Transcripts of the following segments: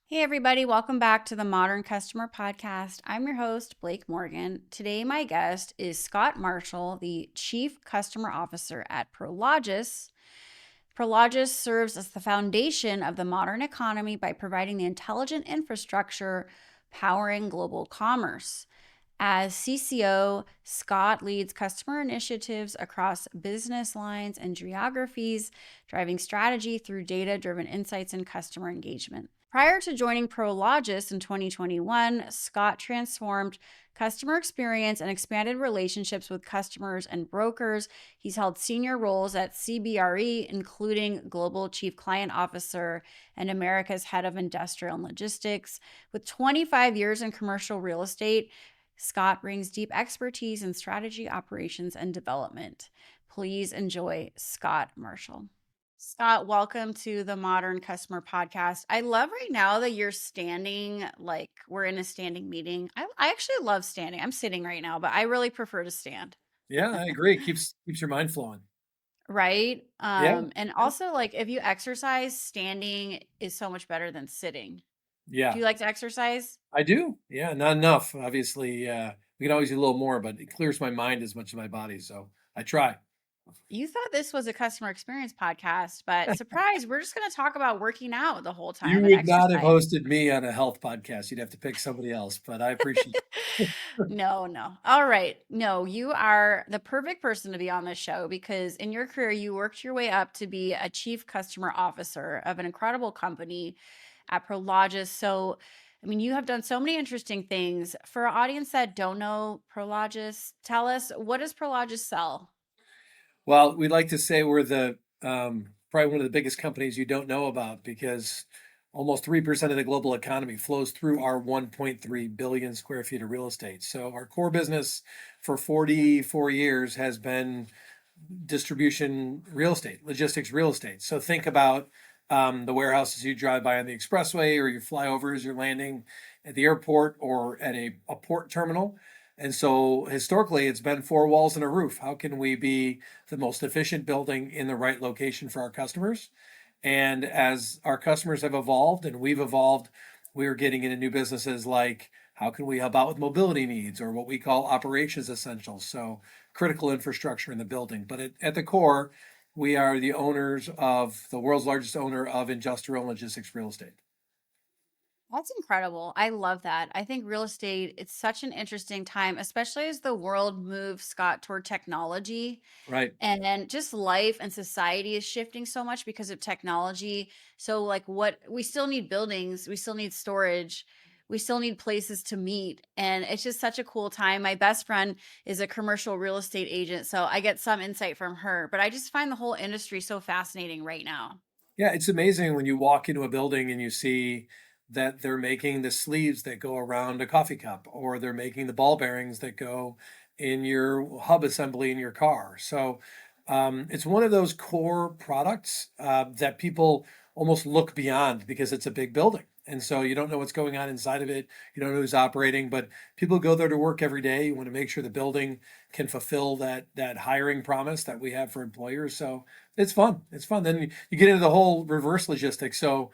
Hey, everybody, welcome back to the Modern Customer Podcast. I'm your host, Blake Morgan. Today, my guest is Scott Marshall, the Chief Customer Officer at Prologis. Prologis serves as the foundation of the modern economy by providing the intelligent infrastructure powering global commerce. As CCO, Scott leads customer initiatives across business lines and geographies, driving strategy through data driven insights and customer engagement. Prior to joining Prologis in 2021, Scott transformed customer experience and expanded relationships with customers and brokers. He's held senior roles at CBRE, including Global Chief Client Officer and America's Head of Industrial and Logistics. With 25 years in commercial real estate, Scott brings deep expertise in strategy, operations, and development. Please enjoy Scott Marshall. Scott, welcome to the Modern Customer Podcast. I love right now that you're standing, like we're in a standing meeting. I actually love standing. I'm sitting right now, but I really prefer to stand, Yeah, I agree. Keeps your mind flowing. right? Yeah, And yeah, also, like, if you exercise, standing is so much better than sitting. Do yeah. you like to exercise? I do. Yeah, not enough. Obviously, we can always do a little more, but it clears my mind as much as my body. So I try. You thought this was a customer experience podcast, but surprise, we're just going to talk about working out the whole You time and would not have exercise. hosted me on a health podcast. You'd have to pick somebody else, but I appreciate it. No, no. All right. No, you are the perfect person to be on this show because in your career, you worked your way up to be a chief customer officer of an incredible company at Prologis. So, I mean, you have done so many interesting things. For our audience that don't know Prologis, tell us, what does Prologis sell? Well, we'd like to say we're the probably one of the biggest companies you don't know about because almost 3% of the global economy flows through our 1.3 billion square feet of real estate. So our core business for 44 years has been distribution real estate, logistics real estate. So think about the warehouses you drive by on the expressway, or you fly over as you're landing at the airport or at a port terminal. And so historically, it's been four walls and a roof. How can we be the most efficient building in the right location for our customers? And as our customers have evolved and we've evolved, we're getting into new businesses like how can we help out with mobility needs or what we call operations essentials. So critical infrastructure in the building. But at the core, we are the owners of the world's largest owner of industrial and logistics real estate. That's incredible. I love that. I think real estate, it's such an interesting time, especially as the world moves, Scott, toward technology. Right. And then just life and society is shifting so much because of technology. So, like, what we still need buildings, we still need storage, we still need places to meet. And it's just such a cool time. My best friend is a commercial real estate agent. So, I get some insight from her, but I just find the whole industry so fascinating right now. Yeah, it's amazing when you walk into a building and you see that they're making the sleeves that go around a coffee cup, or they're making the ball bearings that go in your hub assembly in your car. So it's one of those core products that people almost look beyond because it's a big building. And so you don't know what's going on inside of it. You don't know who's operating, but people go there to work every day. You want to make sure the building can fulfill that hiring promise that we have for employers. So it's fun. It's fun. Then you get into the whole reverse logistics. So,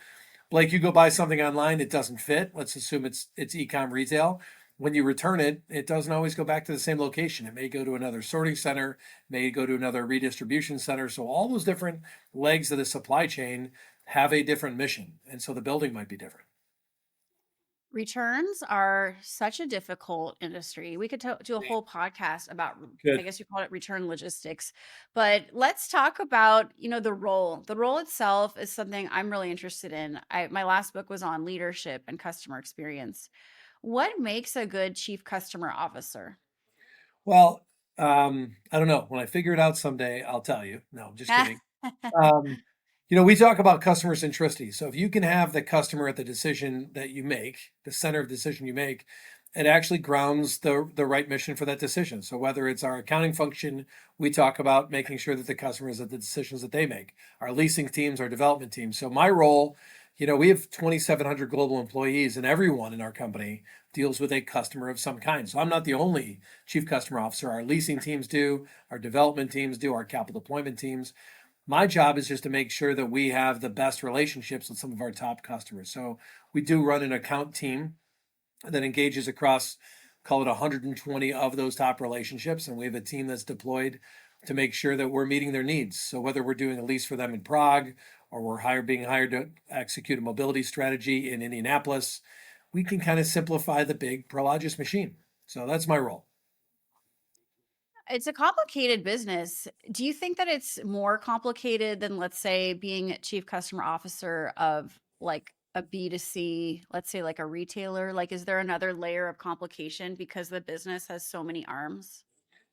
Blake, you go buy something online, it doesn't fit. Let's assume it's e-com retail. When you return it, it doesn't always go back to the same location. It may go to another sorting center, may go to another redistribution center. So all those different legs of the supply chain have a different mission, and so the building might be different. Returns are such a difficult industry. We could do a Yeah. whole podcast about, I Good. guess you call it return logistics, but let's talk about, the role. The role itself is something I'm really interested in. My last book was on leadership and customer experience. What makes a good chief customer officer? Well, I don't know. When I figure it out someday, I'll tell you. No, just kidding. Um, we talk about customer centricity. So if you can have the customer at the decision that you make, the center of the decision you make, it actually grounds the right mission for that decision. So whether it's our accounting function, we talk about making sure that the customers at the decisions that they make, our leasing teams, our development teams. So my role, we have 2,700 global employees, and everyone in our company deals with a customer of some kind. So I'm not the only chief customer officer. Our leasing teams do, our development teams do, our capital deployment teams. My job is just to make sure that we have the best relationships with some of our top customers. So we do run an account team that engages across, call it 120 of those top relationships. And we have a team that's deployed to make sure that we're meeting their needs. So whether we're doing a lease for them in Prague or being hired to execute a mobility strategy in Indianapolis, we can kind of simplify the big Prologis machine. So that's my role. It's a complicated business. Do you think that it's more complicated than, let's say, being chief customer officer of like a B2C, let's say like a retailer? Like, is there another layer of complication because the business has so many arms?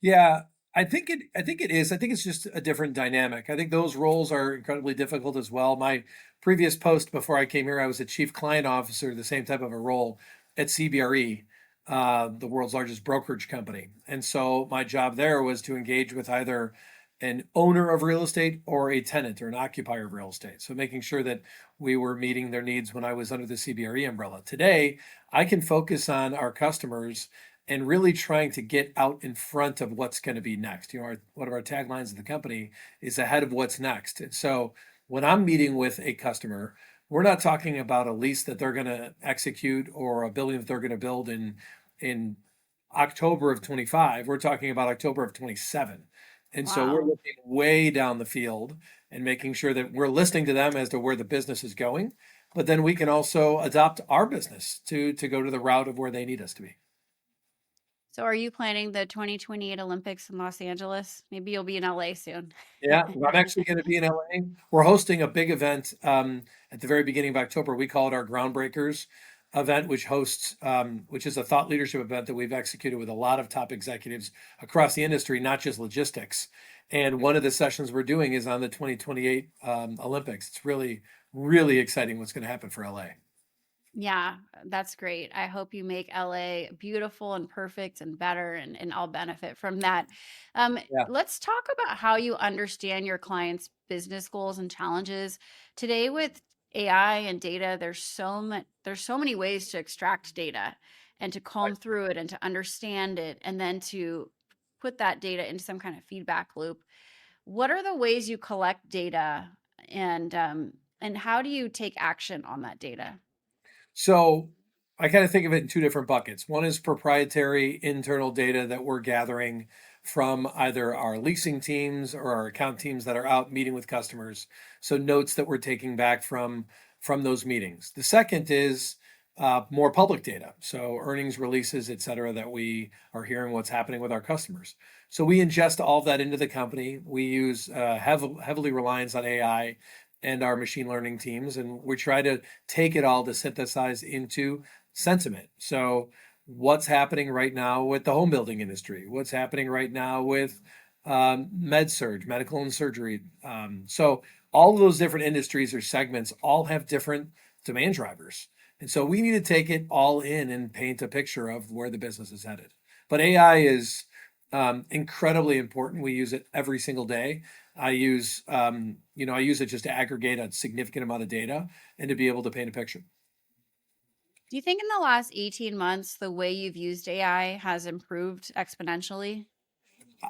Yeah, I think it is. I think it's just a different dynamic. I think those roles are incredibly difficult as well. My previous post before I came here, I was a chief client officer, the same type of a role at CBRE, the world's largest brokerage company. And so my job there was to engage with either an owner of real estate or a tenant or an occupier of real estate. So making sure that we were meeting their needs when I was under the CBRE umbrella. Today, I can focus on our customers and really trying to get out in front of what's going to be next. One of our taglines of the company is ahead of what's next. And so when I'm meeting with a customer, we're not talking about a lease that they're going to execute or a building that they're going to build in October of 25. We're talking about October of 27. And so we're Wow. looking way down the field and making sure that we're listening to them as to where the business is going, but then we can also adopt our business to go to the route of where they need us to be. So are you planning the 2028 Olympics in Los Angeles? Maybe you'll be in LA soon. Yeah, I'm actually going to be in LA. We're hosting a big event at the very beginning of October. We call it our Groundbreakers event, which is a thought leadership event that we've executed with a lot of top executives across the industry, not just logistics. And one of the sessions we're doing is on the 2028 Olympics. It's really, really exciting what's going to happen for LA. Yeah, that's great. I hope you make LA beautiful and perfect and better, and I'll benefit from that. Yeah. Let's talk about how you understand your clients' business goals and challenges. Today with AI and data, there's so many ways to extract data and to comb through it and to understand it and then to put that data into some kind of feedback loop. What are the ways you collect data and how do you take action on that data? So I kind of think of it in two different buckets. One is proprietary internal data that we're gathering from either our leasing teams or our account teams that are out meeting with customers. So notes that we're taking back from those meetings. The second is more public data, so earnings releases, et cetera, that we are hearing what's happening with our customers. So we ingest all of that into the company. We use heavily reliance on AI and our machine learning teams, and we try to take it all to synthesize into sentiment. So, what's happening right now with the home building industry? What's happening right now with med surge, medical and surgery? So, all of those different industries or segments all have different demand drivers. And so, we need to take it all in and paint a picture of where the business is headed. But AI is incredibly important. We use it every single day. I use it just to aggregate a significant amount of data and to be able to paint a picture. Do you think in the last 18 months, the way you've used AI has improved exponentially?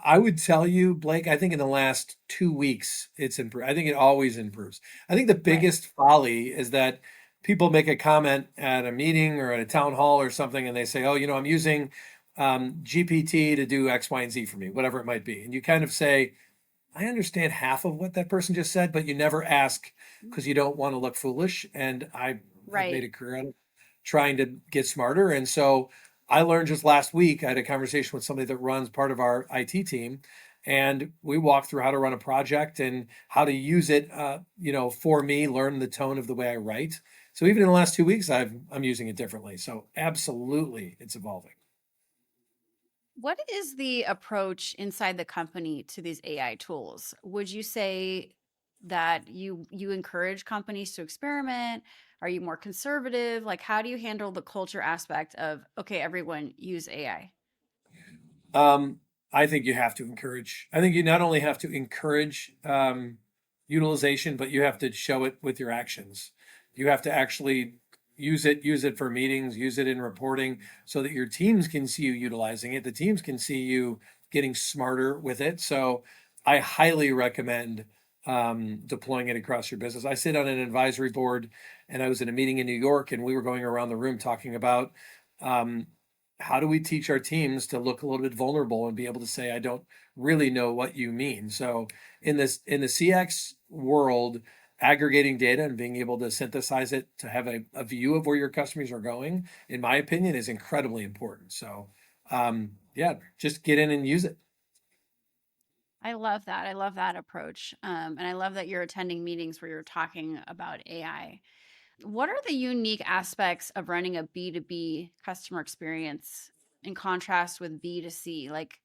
I would tell you, Blake, I think in the last 2 weeks, it's improved. I think it always improves. I think the Right. biggest folly is that people make a comment at a meeting or at a town hall or something, and they say, oh, I'm using GPT to do X, Y, and Z for me, whatever it might be. And you kind of say, I understand half of what that person just said, but you never ask because you don't want to look foolish. And I've made Right. a career out of trying to get smarter. And so I learned just last week, I had a conversation with somebody that runs part of our IT team. And we walked through how to run a project and how to use it, for me, learn the tone of the way I write. So even in the last 2 weeks, I'm using it differently. So absolutely, it's evolving. What is the approach inside the company to these AI tools? Would you say that you encourage companies to experiment? Are you more conservative? Like how do you handle the culture aspect of okay, everyone use AI? Um, I think you have to encourage. I think you not only have to encourage utilization, but you have to show it with your actions. You have to actually use it for meetings, use it in reporting, so that your teams can see you utilizing it. The teams can see you getting smarter with it. So, I highly recommend deploying it across your business. I sit on an advisory board, and I was in a meeting in New York, and we were going around the room talking about um, how do we teach our teams to look a little bit vulnerable and be able to say, I don't really know what you mean. So in the CX world, aggregating data and being able to synthesize it to have a view of where your customers are going, in my opinion, is incredibly important. So yeah, just get in and use it. I love that. I love that approach. And I love that you're attending meetings where you're talking about AI. What are the unique aspects of running a B2B customer experience in contrast with B2C? Like,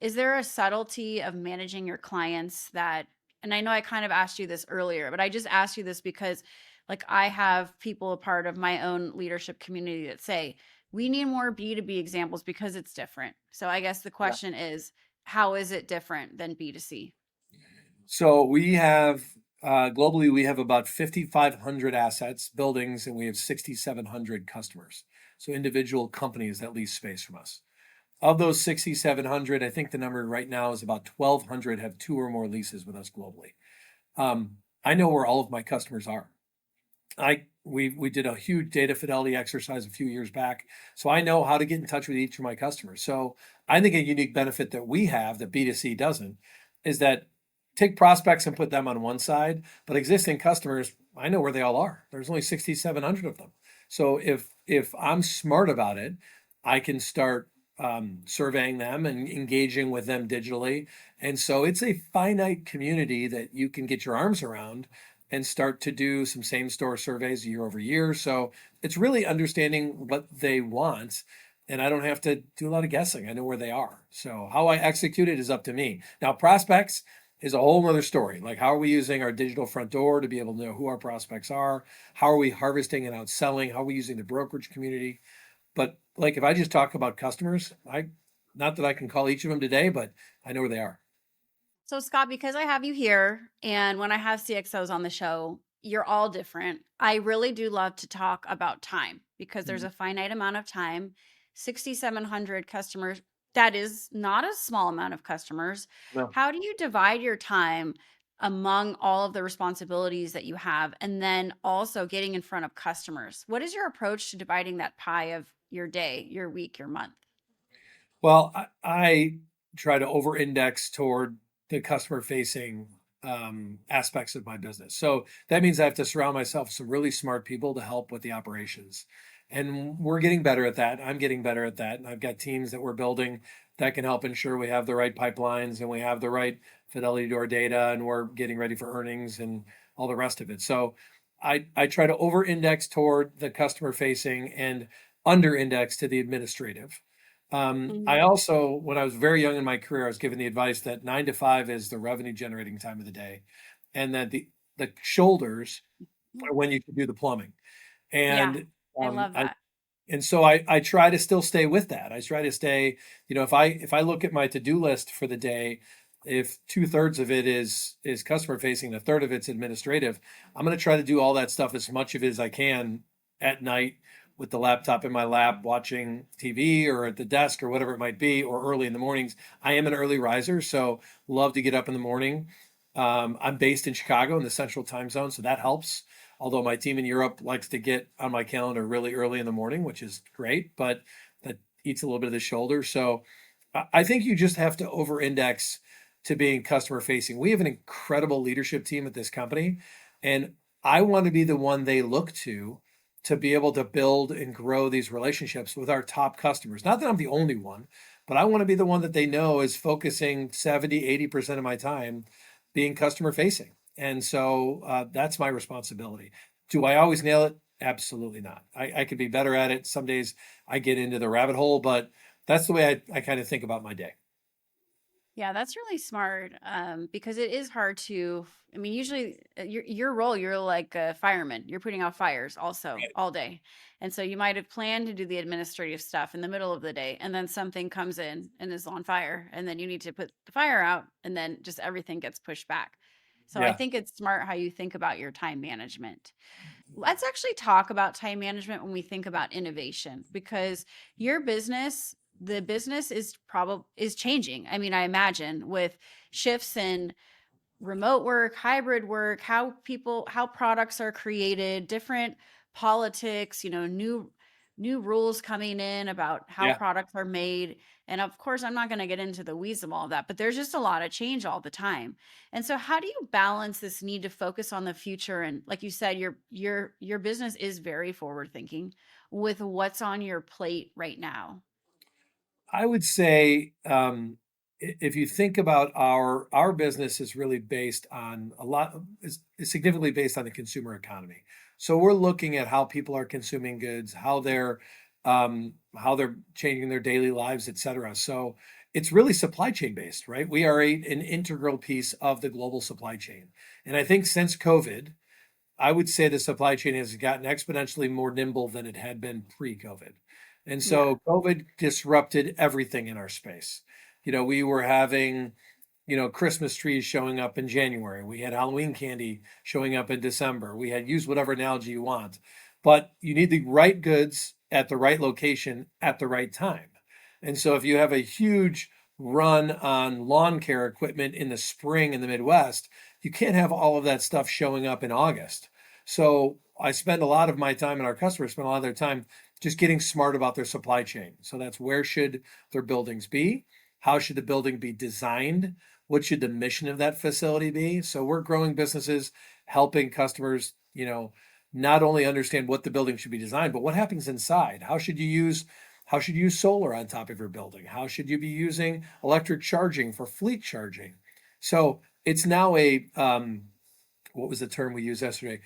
is there a subtlety of managing your clients that, and I know I kind of asked you this earlier, but I just asked you this because, like, I have people a part of my own leadership community that say, we need more B2B examples because it's different. So I guess the question is, how is it different than B2C? So we have globally, we have about 5,500 assets, buildings, and we have 6,700 customers. So individual companies that lease space from us. Of those 6,700, I think the number right now is about 1,200 have two or more leases with us globally. I know where all of my customers are. We did a huge data fidelity exercise a few years back, so I know how to get in touch with each of my customers. So I think a unique benefit that we have that B2C doesn't is that take prospects and put them on one side, but existing customers, I know where they all are. There's only 6,700 of them. So if I'm smart about it, I can start surveying them and engaging with them digitally. And so it's a finite community that you can get your arms around and start to do some same store surveys year over year. So it's really understanding what they want. And I don't have to do a lot of guessing. I know where they are. So how I execute it is up to me. Now, prospects is a whole other story. Like, how are we using our digital front door to be able to know who our prospects are? How are we harvesting and outselling? How are we using the brokerage community? But like, if I just talk about customers, not that I can call each of them today, but I know where they are. So, Scott, because I have you here and when I have CXOs on the show, you're all different. I really do love to talk about time because there's Mhm. a finite amount of time. 6,700 customers, that is not a small amount of customers. No. How do you divide your time among all of the responsibilities that you have and then also getting in front of customers? What is your approach to dividing that pie of your day, your week, your month? Well, I try to over index toward the customer facing aspects of my business. So that means I have to surround myself with some really smart people to help with the operations. And we're getting better at that. I'm getting better at that. And I've got teams that we're building that can help ensure we have the right pipelines and we have the right fidelity to our data and we're getting ready for earnings and all the rest of it. So I try to over index toward the customer facing and under index to the administrative. I Mhm. also, when I was very young in my career, I was given the advice that 9 to 5 is the revenue generating time of the day, and that the shoulders are when you can do the plumbing. Yeah, And I love I that. and so I try to still stay with that. I try to stay, if I look at my to-do list for the day, if two-thirds of it is customer facing, a third of it's administrative, I'm gonna try to do all that stuff as much of it as I can at night with the laptop in my lap, watching TV or at the desk or whatever it might be, or early in the mornings. I am an early riser, so love to get up in the morning. I'm based in Chicago in the central time zone, so that helps. Although my team in Europe likes to get on my calendar really early in the morning, which is great, but that eats a little bit of the shoulder. So I think you just have to over index to being customer facing. We have an incredible leadership team at this company, and I want to be the one they look to be able to build and grow these relationships with our top customers. Not that I'm the only one, but I want to be the one that they know is focusing 70, 80% of my time being customer facing. And so that's my responsibility. Do I always nail it? Absolutely not. I could be better at it. Some days I get into the rabbit hole, but that's the way I kind of think about my day. Yeah, that's really smart, because it is hard to. I mean, usually your role, you're like a fireman. You're putting out fires also all day, and so you might have planned to do the administrative stuff in the middle of the day, and then something comes in and is on fire, and then you need to put the fire out, and then just everything gets pushed back. So I Yeah. think it's smart how you think about your time management. Let's actually talk about time management when we think about innovation because your business, the business is changing. I mean, I imagine with shifts in remote work, hybrid work, how products are created, different politics, new rules coming in about how Yeah. products are made. And of course, I'm not going to get into the weeds of all of that, but there's just a lot of change all the time. And so how do you balance this need to focus on the future, and like you said, your business is very forward thinking, with what's on your plate right now? I would say if you think about our business is really based on is significantly based on the consumer economy. So we're looking at how people are consuming goods, how they're changing their daily lives, et cetera. So it's really supply chain based, right? We are an integral piece of the global supply chain. And I think since COVID, I would say the supply chain has gotten exponentially more nimble than it had been pre-COVID. And Yeah, so COVID disrupted everything in our space. We were having, Christmas trees showing up in January. We had Halloween candy showing up in December. We had use whatever analogy you want, but you need the right goods at the right location at the right time. And so if you have a huge run on lawn care equipment in the spring in the Midwest, you can't have all of that stuff showing up in August. So I spend a lot of my time, and our customers spend a lot of their time just getting smart about their supply chain. So that's where should their buildings be? How should the building be designed? What should the mission of that facility be? So we're growing businesses, helping customers, not only understand what the building should be designed, but what happens inside. How should you use solar on top of your building? How should you be using electric charging for fleet charging? So it's now what was the term we used yesterday?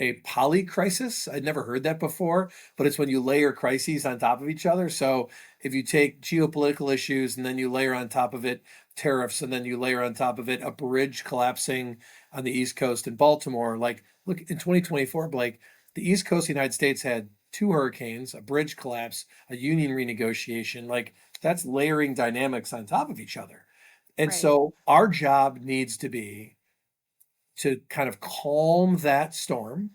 A polycrisis. I'd never heard that before, but it's when you layer crises on top of each other. So if you take geopolitical issues and then you layer on top of it tariffs, and then you layer on top of it a bridge collapsing on the East Coast in Baltimore, like look in 2024, Blake, the East Coast of the United States had two hurricanes, a bridge collapse, a union renegotiation. Like that's layering dynamics on top of each other. And right. so our job needs to be to kind of calm that storm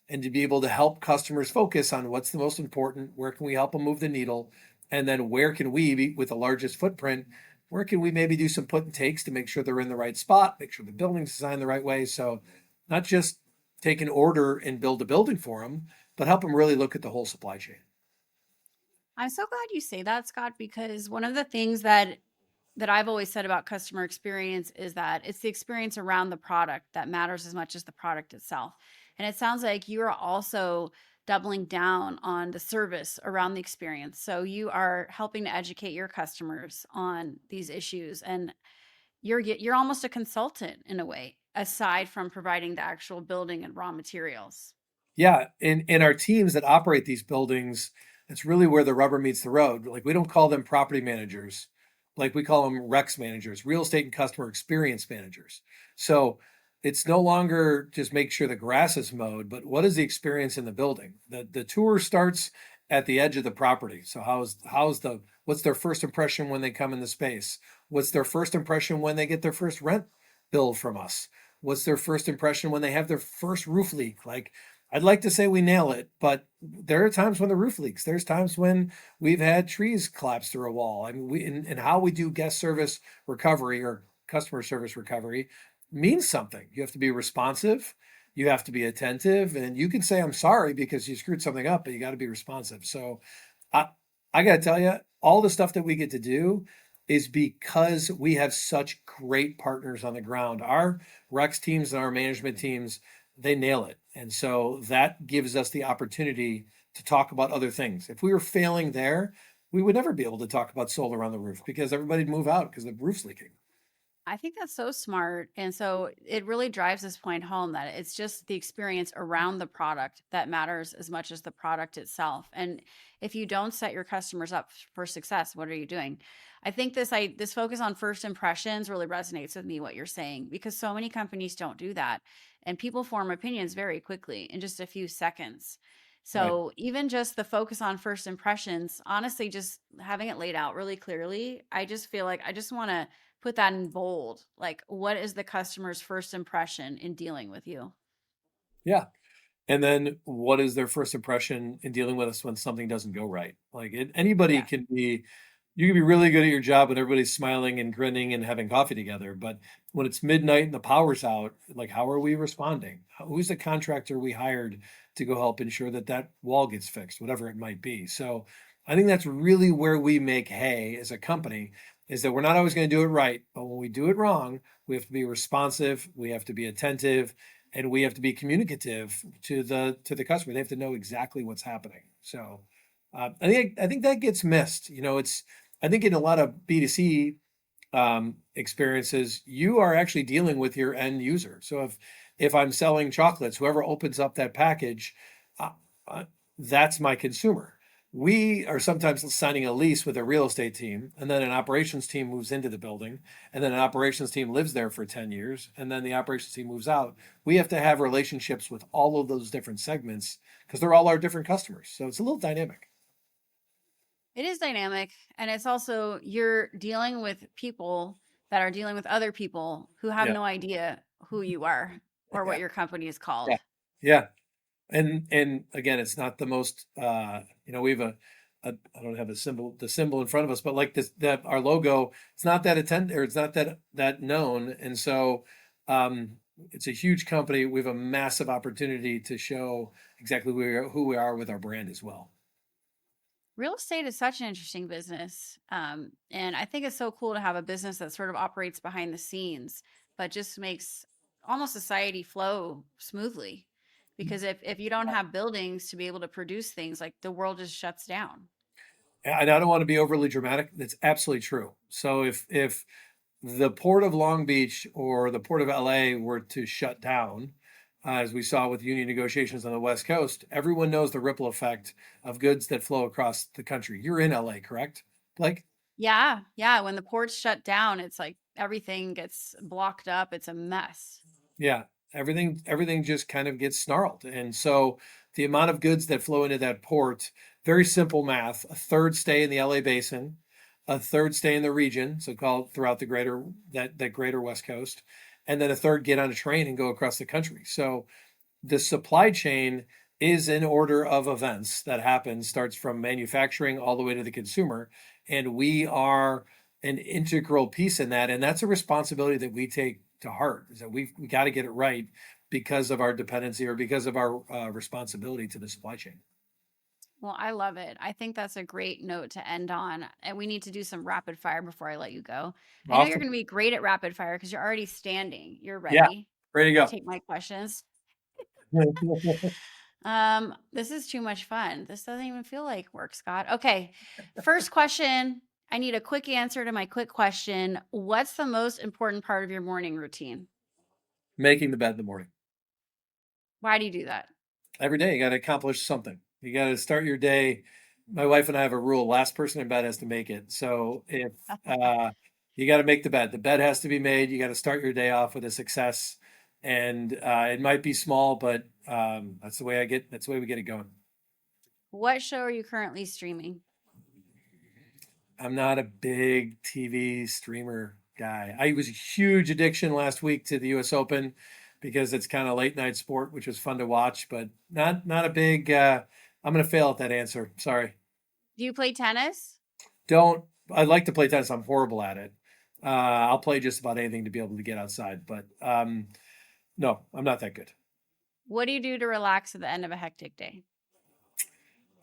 and to be able to help customers focus on what's the most important, where can we help them move the needle, and then where can we be with the largest footprint, where can we maybe do some put and takes to make sure they're in the right spot, make sure the building's designed the right way. So not just take an order and build a building for them, but help them really look at the whole supply chain. I'm so glad you say that, Scott, because one of the things that I've always said about customer experience is that it's the experience around the product that matters as much as the product itself. And it sounds like you are also doubling down on the service around the experience. So you are helping to educate your customers on these issues, and you're almost a consultant in a way, aside from providing the actual building and raw materials. Yeah, and our teams that operate these buildings, it's really where the rubber meets the road. Like we don't call them property managers, like we call them REX managers, real estate and customer experience managers. So it's no longer just make sure the grass is mowed, but what is the experience in the building? The tour starts at the edge of the property. So what's their first impression when they come in the space? What's their first impression when they get their first rent bill from us? What's their first impression when they have their first roof leak? Like I'd like to say we nail it, but there are times when the roof leaks. There's times when we've had trees collapse through a wall. I mean, and how we do guest service recovery or customer service recovery means something. You have to be responsive, you have to be attentive, and you can say I'm sorry because you screwed something up, but you got to be responsive. So I I got to tell you, all the stuff that we get to do is because we have such great partners on the ground. Our Rex teams and our management teams, they nail it. And so that gives us the opportunity to talk about other things. If we were failing there, we would never be able to talk about solar on the roof because everybody'd move out because the roof's leaking. I think that's so smart. And so it really drives this point home that it's just the experience around the product that matters as much as the product itself. And if you don't set your customers up for success, what are you doing? I think this focus on first impressions really resonates with me what you're saying, because so many companies don't do that, and people form opinions very quickly in just a few seconds. Right. So even just the focus on first impressions, honestly, just having it laid out really clearly, I just feel like I just want to put that in bold. Like, what is the customer's first impression in dealing with you? Yeah. And then what is their first impression in dealing with us when something doesn't go right? Like anybody Yeah. can be You can be really good at your job when everybody's smiling and grinning and having coffee together, but when it's midnight and the power's out, like how are we responding? Who's the contractor we hired to go help ensure that that wall gets fixed, whatever it might be? So I think that's really where we make hay as a company, is that we're not always going to do it right, but when we do it wrong, we have to be responsive, we have to be attentive, and we have to be communicative to the customer. They have to know exactly what's happening. So I think that gets missed. It's I think in a lot of B2C experiences, you are actually dealing with your end user. So if I'm selling chocolates, whoever opens up that package, uh, uh, that's my consumer. We are sometimes signing a lease with a real estate team, and then an operations team moves into the building, and then an operations team lives there for 10 years, and then the operations team moves out. We have to have relationships with all of those different segments because they're all our different customers. So it's a little dynamic. It is dynamic. And it's also, you're dealing with people that are dealing with other people who have Yeah. no idea who you are or what Yeah. your company is Yeah. called. Yeah. And again, it's not the most we have a I don't have the symbol in front of us, but like this that our logo, it's not that or it's not that known. And so it's a huge company. We have a massive opportunity to show exactly who we are with our brand as well. Real estate is such an interesting business. And I think it's so cool to have a business that sort of operates behind the scenes, but just makes almost society flow smoothly. Because if you don't have buildings to be able to produce things, like the world just shuts down. And I don't want to be overly dramatic. That's absolutely true. So if the Port of Long Beach or the Port of LA were to shut down, as we saw with union negotiations on the West Coast, everyone knows the ripple effect of goods that flow across the country. You're in LA, correct? Blake? Yeah, yeah. When the ports shut down, it's like everything gets blocked up. It's a mess. Yeah, everything just kind of gets snarled. And so the amount of goods that flow into that port, very simple math, a third stay in the LA basin, a third stay in the region, so called throughout the that greater West Coast, and then a third get on a train and go across the country. So the supply chain is in order of events that happens, starts from manufacturing all the way to the consumer. And we are an integral piece in that. And that's a responsibility that we take to heart, is that we got to get it right because of our dependency or because of our responsibility to the supply chain. Well, I love it. I think that's a great note to end on. And we need to do some rapid fire before I let you go. I know you're Awesome. going to be great at rapid fire because you're already standing. You're Yeah, ready ready to to go. take my questions. This is too much fun. This doesn't even feel like work, Scott. Okay. First question. I need a quick answer to my quick question. What's the most important part of your morning routine? Making the bed in the morning. Why do you do that? Every day you got to accomplish something. You got to start your day. My wife and I have a rule: last person in bed has to make it. So if uh, you got to make the bed has to be made. You got to start your day off with a success, and it might be small, but that's the way I get. That's the way we get it going. What show are you currently streaming? I'm not a big TV streamer guy. I was a huge addiction last week to the U.S. Open because it's kind of late night sport, which was fun to watch, but not a big. I'm going to fail at that answer. Sorry. Do you play tennis? Don't. I'd like to play tennis. I'm horrible at it. I'll play just about anything to be able to get outside, but no, I'm not that good. What do you do to relax at the end of a hectic day?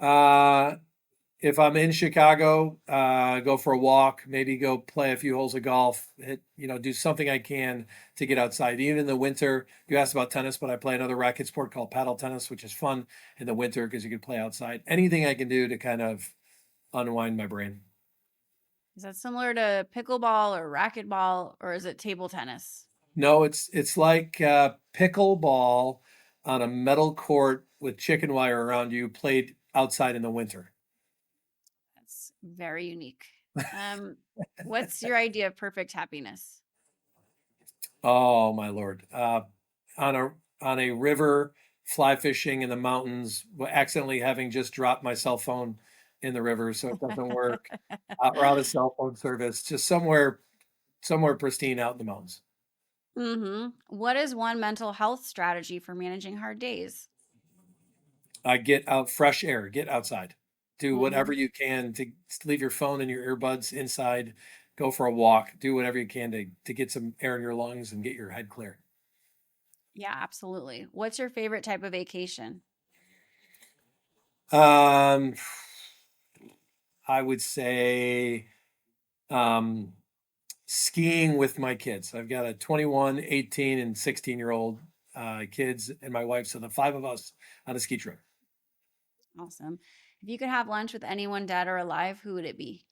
Uh, if I'm in Chicago, go for a walk, maybe go play a few holes of golf, do something I can to get outside. Even in the winter, you asked about tennis, but I play another racket sport called paddle tennis, which is fun in the winter because you can play outside. Anything I can do to kind of unwind my brain. Is that similar to pickleball or racquetball, or is it table tennis? No, it's like pickleball on a metal court with chicken wire around you, played outside in the winter. That's very unique. Um, what's your idea of perfect happiness? Oh my Lord. On a river, fly fishing in the mountains, accidentally having just dropped my cell phone in the river so it doesn't work. Or out of cell phone service, just somewhere pristine out in the mountains. What is one mental health strategy for managing hard days? Get out fresh air, get outside. Do whatever Hmm. you can to leave your phone and your earbuds inside, go for a walk, do whatever you can to get some air in your lungs and get your head clear. Yeah, absolutely. What's your favorite type of vacation? Um, I would say um, skiing with my kids. I've got a 21, 18, and 16-year-old kids and my wife, so the five of us on a ski trip. Awesome. If you could have lunch with anyone dead or alive, who would it be?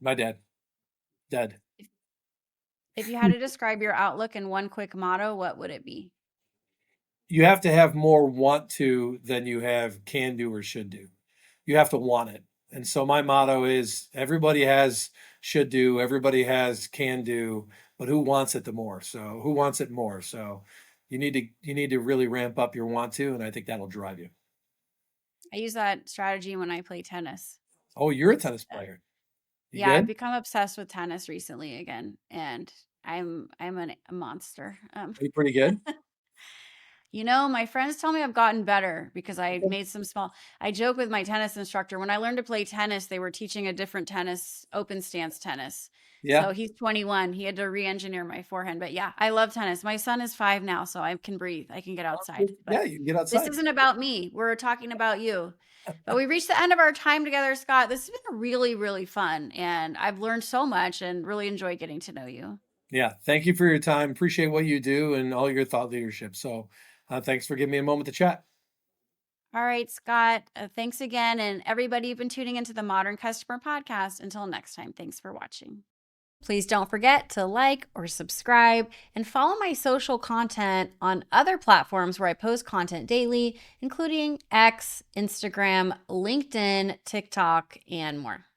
My dad, dead. If you had to describe your outlook in one quick motto, what would it be? You have to have more want to than you have can do or should do. You have to want it. And so my motto is everybody has should do, everybody has can do, but who wants it the more? So who wants it more? So you need to really ramp up your want to, and I think that'll drive you. I use that strategy when I play tennis. Oh, you're a It's tennis player. You Yeah, I've good? become obsessed with tennis recently again, and a monster. Are you pretty good? My friends tell me I've gotten better because I Okay. made some small. I joke with my tennis instructor. When I learned to play tennis, they were teaching a different tennis, open stance tennis. Yeah. So he's 21. He had to re-engineer my forehand. But yeah, I love tennis. My son is 5 now, so I can breathe. I can get outside. But Yeah, you can get this outside. isn't about me. We're talking about you. But we reached the end of our time together, Scott. This has been really, really fun, and I've learned so much and really enjoyed getting to know you. Yeah. Thank you for your time. Appreciate what you do and all your thought leadership. So, thanks for giving me a moment to chat. All right, Scott. Thanks again. And everybody, you've been tuning into the Modern Customer Podcast. Until next time, thanks for watching. Please don't forget to like or subscribe and follow my social content on other platforms where I post content daily, including X, Instagram, LinkedIn, TikTok, and more.